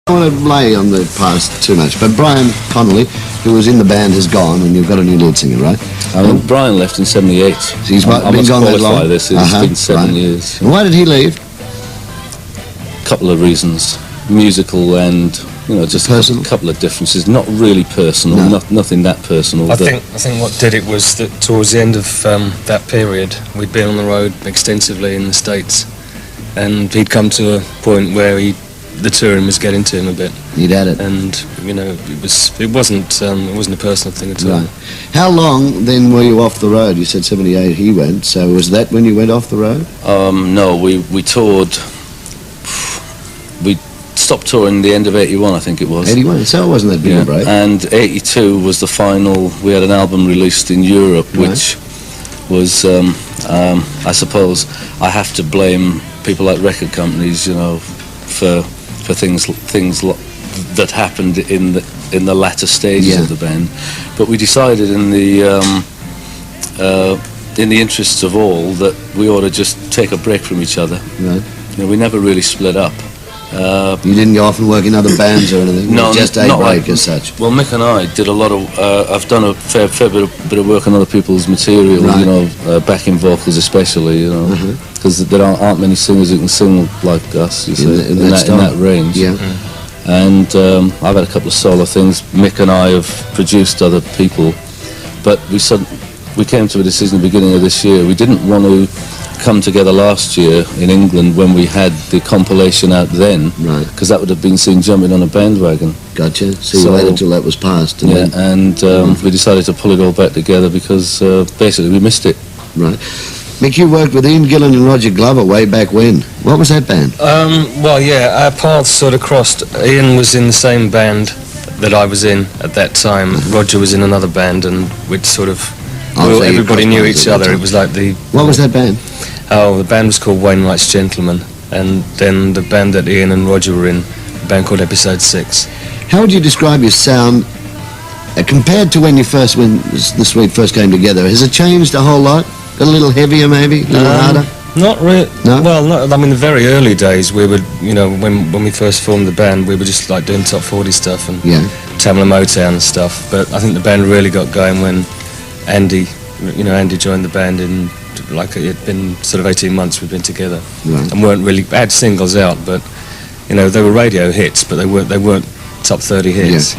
I don't want to lay on the past too much, but Brian Connolly, who was in the band, has gone, and you've got a new lead singer, right? Brian left in '78. So he's been gone that long? This. It's been 7 years. And why did he leave? A couple of reasons. Musical and, just personal? a couple of differences. Not really personal, nothing that personal. I think what did it was that towards the end of that period, we'd been on the road extensively in the States, and he'd come to a point where the touring was getting to him a bit. He'd had it. And, it wasn't a personal thing at all. Right. How long then were you off the road? You said 78 he went, so was that when you went off the road? No, we toured. We stopped touring the end of '81, I think it was. 81, so it wasn't that big a break. And '82 was the final. We had an album released in Europe, which was, I suppose, I have to blame people like record companies, for things that happened in the latter stages of the band. But we decided in the interests of all that we ought to just take a break from each other. Right. We never really split up. You didn't go off and work in other bands or anything? No, just a break as such? Well, Mick and I did a lot of... I've done a fair bit of work on other people's material, backing vocals especially, because there aren't many singers who can sing like us, you see, in that range. Yeah. And I've had a couple of solo things. Mick and I have produced other people, but we came to a decision at the beginning of this year. We didn't want to come together last year in England when we had the compilation out then, because that would have been seen jumping on a bandwagon. Gotcha. So you waited till that was passed. And we decided to pull it all back together because basically we missed it. Right. Mick, you worked with Ian Gillan and Roger Glover way back when. What was that band? Well, yeah, our paths sort of crossed. Ian was in the same band that I was in at that time. Roger was in another band, and we'd sort of... everybody knew each other. It was like the... What was that band? Oh, the band was called Wainwright's Gentlemen, and then the band that Ian and Roger were in, a band called Episode 6. How would you describe your sound compared to when the suite first came together? Has it changed a whole lot? A little heavier, maybe? A little harder? Not really. No? Well, I mean, the very early days, we would, when we first formed the band, we were just like doing top 40 stuff and Tamla Motown and stuff. But I think the band really got going when Andy joined the band in, like, it had been sort of 18 months we'd been together, and weren't really, had singles out, but they were radio hits, but they weren't top 30 hits.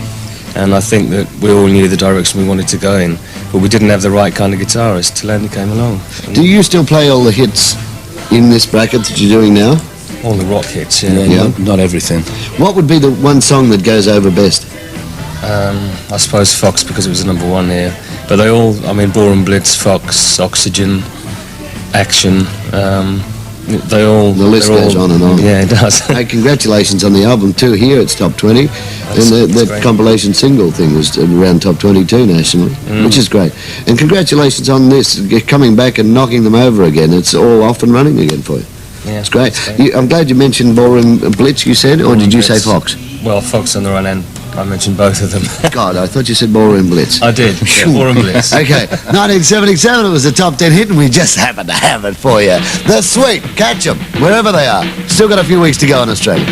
And I think that we all knew the direction we wanted to go in, but we didn't have the right kind of guitarist till Andy came along. Do you still play all the hits in this bracket that you're doing now? All the rock hits, Not everything. What would be the one song that goes over best? I suppose Fox, because it was the #1 here. But they all, Bore and Blitz, Fox, Oxygen, Action, they all... The list goes on and on. Yeah, it does. Hey, congratulations on the album too. Here it's top 20. And the compilation single thing was around top 22 nationally, which is great. And congratulations on this, coming back and knocking them over again. It's all off and running again for you. Yeah, it's great. I'm glad you mentioned Ballroom Blitz, you said, or did you say Fox? Well, Fox on the run end. I mentioned both of them. God, I thought you said Ballroom Blitz. I did, Ballroom Blitz. Okay, 1977, it was the top 10 hit, and we just happened to have it for you. The Sweet, catch them, wherever they are. Still got a few weeks to go in Australia.